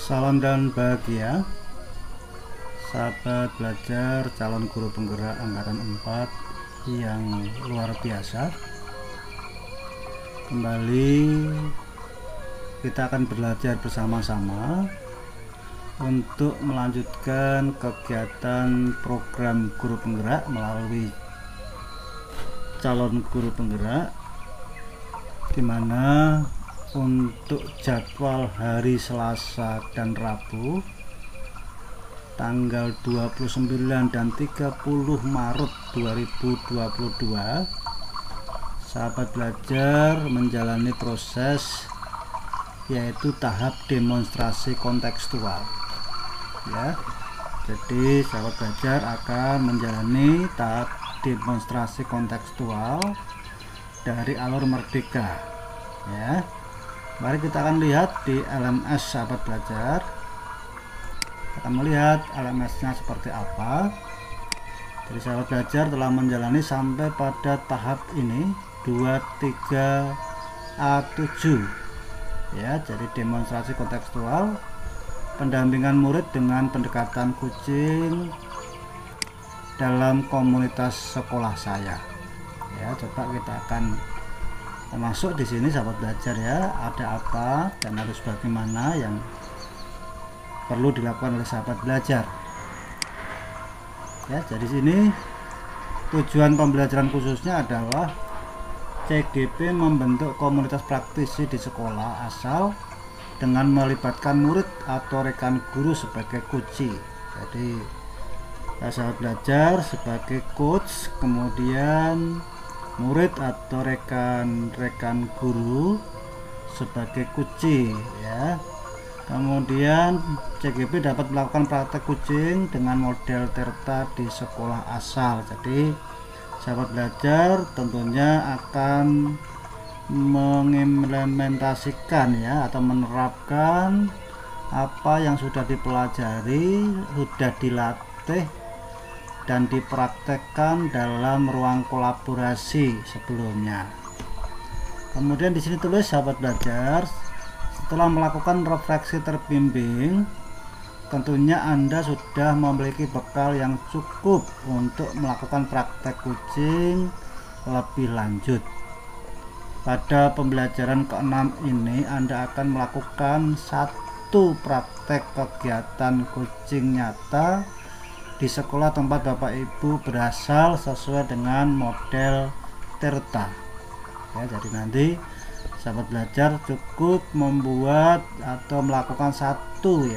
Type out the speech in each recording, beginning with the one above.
Salam dan bahagia, sahabat belajar calon guru penggerak angkatan 4 yang luar biasa. Kembali kita akan belajar bersama-sama untuk melanjutkan kegiatan program guru penggerak melalui calon guru penggerak, di mana untuk jadwal hari Selasa dan Rabu tanggal 29 dan 30 Maret 2022 sahabat belajar menjalani proses yaitu tahap demonstrasi kontekstual ya. Jadi sahabat belajar akan menjalani tahap demonstrasi kontekstual dari alur merdeka ya. Mari kita akan lihat di LMS sahabat belajar. Kita akan melihat LMS-nya seperti apa. Jadi sahabat belajar telah menjalani sampai pada tahap ini 23A7 ya. Jadi demonstrasi kontekstual, pendampingan murid dengan pendekatan kucing dalam komunitas sekolah saya ya. Coba kita akan masuk di sini sahabat belajar ya, ada apa dan harus bagaimana yang perlu dilakukan oleh sahabat belajar ya. Jadi sini tujuan pembelajaran khususnya adalah CGP membentuk komunitas praktisi di sekolah asal dengan melibatkan murid atau rekan guru sebagai coach. Jadi sahabat belajar sebagai coach, kemudian murid atau rekan guru sebagai kucing ya. Kemudian CGP dapat melakukan praktek kucing dengan model Terta di sekolah asal. Jadi sahabat belajar tentunya akan mengimplementasikan ya, atau menerapkan apa yang sudah dipelajari, sudah dilatih dan dipraktekkan dalam ruang kolaborasi sebelumnya. Kemudian di sini tulis sahabat belajar, setelah melakukan refleksi terbimbing, tentunya Anda sudah memiliki bekal yang cukup untuk melakukan praktek kucing lebih lanjut. Pada pembelajaran ke-6 ini Anda akan melakukan satu praktek kegiatan kucing nyata di sekolah tempat Bapak Ibu berasal sesuai dengan model Terta ya. Jadi nanti sahabat belajar cukup membuat atau melakukan satu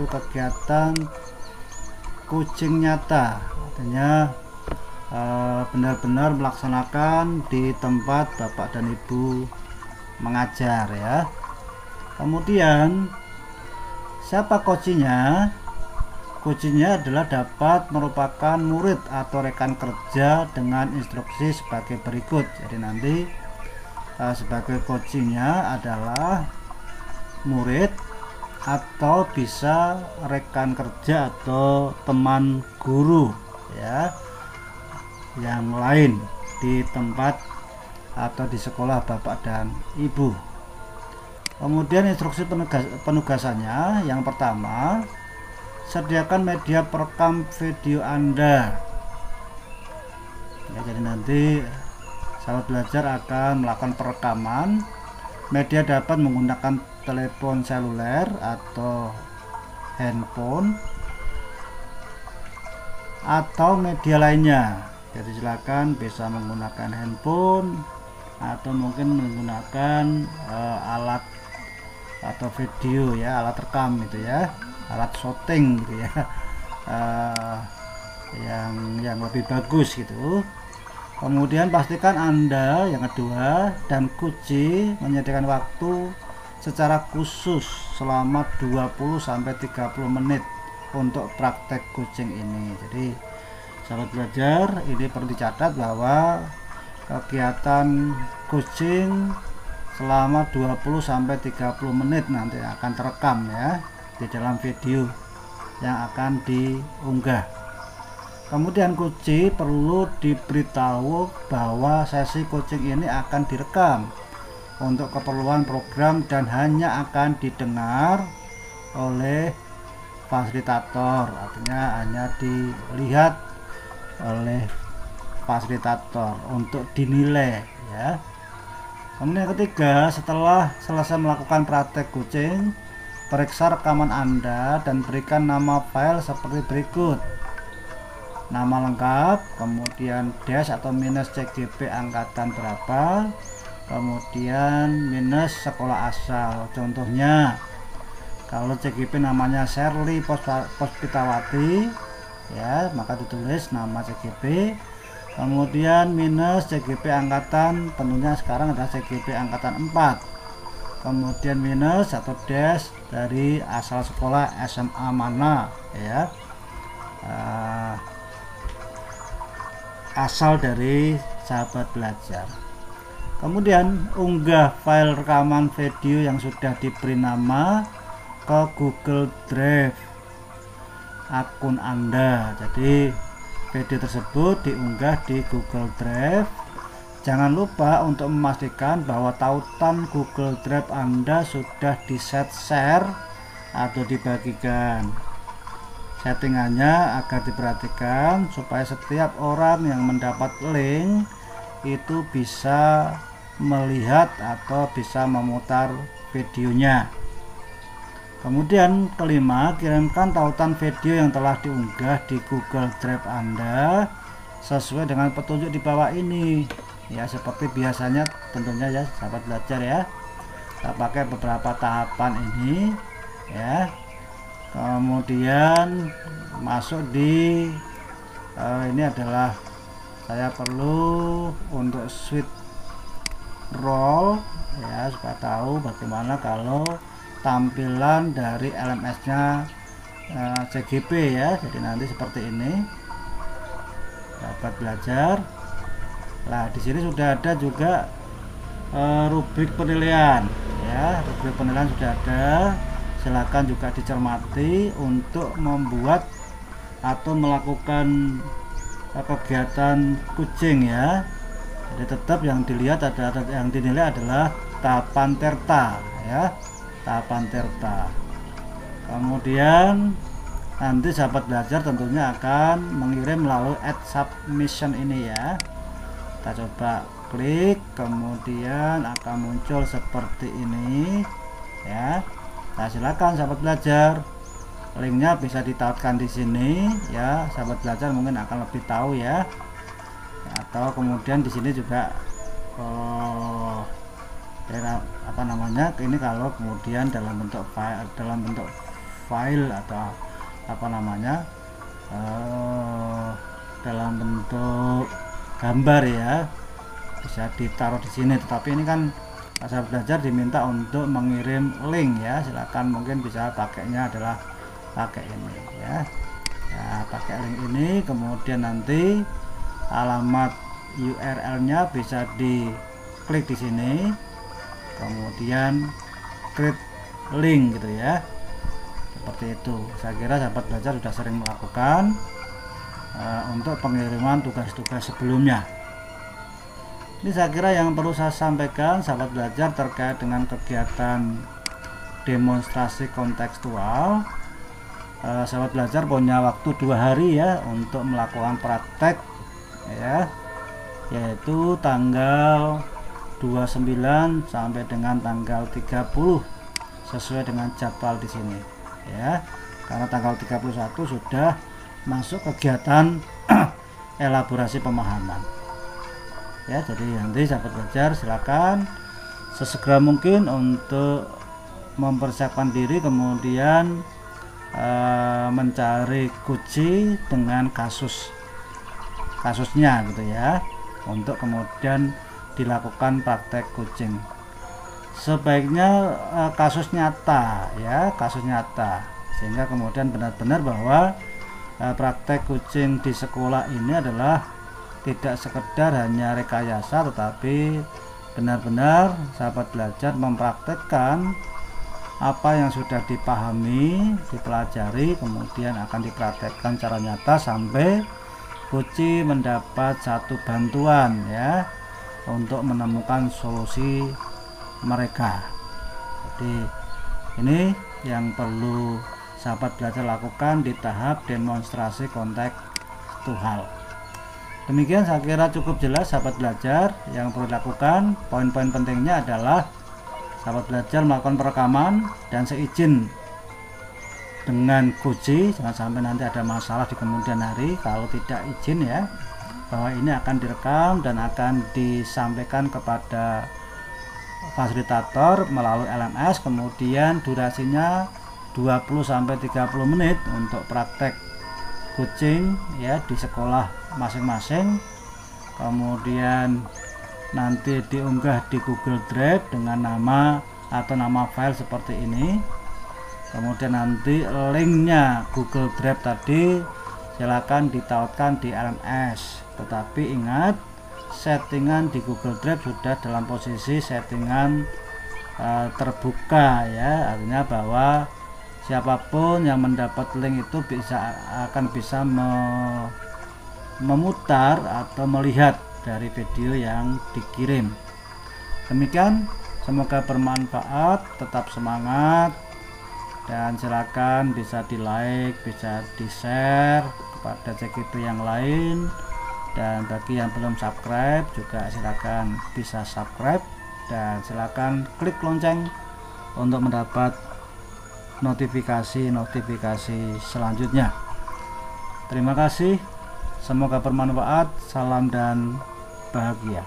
kegiatan kucing nyata, artinya benar-benar melaksanakan di tempat Bapak dan Ibu mengajar ya. Kemudian siapa coachnya? Coachnya adalah dapat merupakan murid atau rekan kerja dengan instruksi sebagai berikut. Jadi nanti sebagai coachnya adalah murid atau bisa rekan kerja atau teman guru ya yang lain di tempat atau di sekolah Bapak dan Ibu. Kemudian instruksi penugasannya yang pertama, sediakan media perekam video Anda ya. Jadi nanti sahabat belajar akan melakukan perekaman. Media dapat menggunakan telepon seluler atau handphone atau media lainnya. Jadi silakan bisa menggunakan handphone atau mungkin menggunakan alat atau video ya, alat rekam gitu ya, alat syuting gitu ya, yang lebih bagus gitu. Kemudian pastikan Anda yang kedua dan kuci menyediakan waktu secara khusus selama 20-30 menit untuk praktek kucing ini. Jadi sahabat belajar, ini perlu dicatat bahwa kegiatan kucing selama 20-30 menit nanti akan terekam ya di dalam video yang akan diunggah. Kemudian coach perlu diberitahu bahwa sesi coaching ini akan direkam untuk keperluan program dan hanya akan didengar oleh fasilitator, artinya hanya dilihat oleh fasilitator untuk dinilai ya. Kemudian yang ketiga, setelah selesai melakukan praktek kucing, periksa rekaman Anda dan berikan nama file seperti berikut: nama lengkap, kemudian dash atau minus CGP angkatan berapa, kemudian minus sekolah asal. Contohnya kalau CGP namanya Shirley Puspitawati ya, maka ditulis nama CGP, kemudian minus CGP angkatan, tentunya sekarang adalah CGP angkatan 4, kemudian minus atau dash dari asal sekolah SMA mana ya, asal dari sahabat belajar. Kemudian unggah file rekaman video yang sudah diberi nama ke Google Drive akun Anda. Jadi video tersebut diunggah di Google Drive. Jangan lupa untuk memastikan bahwa tautan Google Drive Anda sudah di-set share atau dibagikan. Settingannya agar diperhatikan supaya setiap orang yang mendapat link itu bisa melihat atau bisa memutar videonya. Kemudian kelima, kirimkan tautan video yang telah diunggah di Google Drive Anda sesuai dengan petunjuk di bawah ini ya, seperti biasanya tentunya ya sahabat belajar ya. Kita pakai beberapa tahapan ini ya. Kemudian masuk di ini adalah saya perlu untuk switch role ya, supaya tahu bagaimana kalau tampilan dari LMS nya CGP ya. Jadi nanti seperti ini dapat belajar. Nah di sini sudah ada juga rubrik penilaian ya, rubrik penilaian sudah ada. Silakan juga dicermati untuk membuat atau melakukan kegiatan kucing ya. Jadi tetap yang dilihat yang dinilai adalah tahapan terta ya, tahapan terta. Kemudian nanti sahabat belajar tentunya akan mengirim melalui add submission ini ya. Kita coba klik, kemudian akan muncul seperti ini ya. Nah silakan sahabat belajar, linknya bisa ditautkan di sini ya. Sahabat belajar mungkin akan lebih tahu ya. Atau kemudian di sini juga apa namanya, ini kalau kemudian dalam bentuk file atau apa namanya dalam bentuk gambar ya, bisa ditaruh di sini. Tetapi ini kan sahabat belajar diminta untuk mengirim link ya. Silakan mungkin bisa pakainya adalah pakai ini ya. Nah, pakai link ini, kemudian nanti alamat URL nya bisa diklik di sini, kemudian create link gitu ya, seperti itu. Saya kira sahabat belajar sudah sering melakukan untuk pengiriman tugas-tugas sebelumnya. Ini saya kira yang perlu saya sampaikan sahabat belajar terkait dengan kegiatan demonstrasi kontekstual. Sahabat belajar punya waktu 2 hari ya untuk melakukan praktek ya, yaitu tanggal 29 sampai dengan tanggal 30 sesuai dengan jadwal di sini ya. Karena tanggal 31 sudah masuk kegiatan elaborasi pemahaman ya. Jadi nanti sahabat belajar silakan sesegera mungkin untuk mempersiapkan diri, kemudian mencari kunci dengan kasusnya gitu ya, untuk kemudian dilakukan praktek kucing. Sebaiknya kasus nyata ya, kasus nyata, sehingga kemudian benar-benar bahwa praktek kucing di sekolah ini adalah tidak sekedar hanya rekayasa, tetapi benar-benar sahabat belajar mempraktekkan apa yang sudah dipahami, dipelajari, kemudian akan dipraktekkan secara nyata sampai kuci mendapat satu bantuan ya untuk menemukan solusi mereka. Jadi ini yang perlu sahabat belajar lakukan di tahap demonstrasi kontekstual. Demikian saya kira cukup jelas sahabat belajar. Yang perlu dilakukan, poin-poin pentingnya adalah sahabat belajar melakukan perekaman dan seizin dengan kunci, jangan sampai nanti ada masalah di kemudian hari kalau tidak izin ya, bahwa ini akan direkam dan akan disampaikan kepada fasilitator melalui LMS. Kemudian durasinya 20-30 menit untuk praktek coaching ya di sekolah masing-masing. Kemudian nanti diunggah di Google Drive dengan nama atau nama file seperti ini. Kemudian nanti linknya Google Drive tadi silakan ditautkan di LMS, tetapi ingat settingan di Google Drive sudah dalam posisi settingan terbuka ya, artinya bahwa siapapun yang mendapat link itu akan bisa memutar atau melihat dari video yang dikirim. Demikian, semoga bermanfaat, tetap semangat, dan silakan bisa di like, bisa di share kepada CGP yang lain, dan bagi yang belum subscribe juga silakan bisa subscribe, dan silakan klik lonceng untuk mendapat notifikasi selanjutnya. Terima kasih, semoga bermanfaat, salam dan bahagia.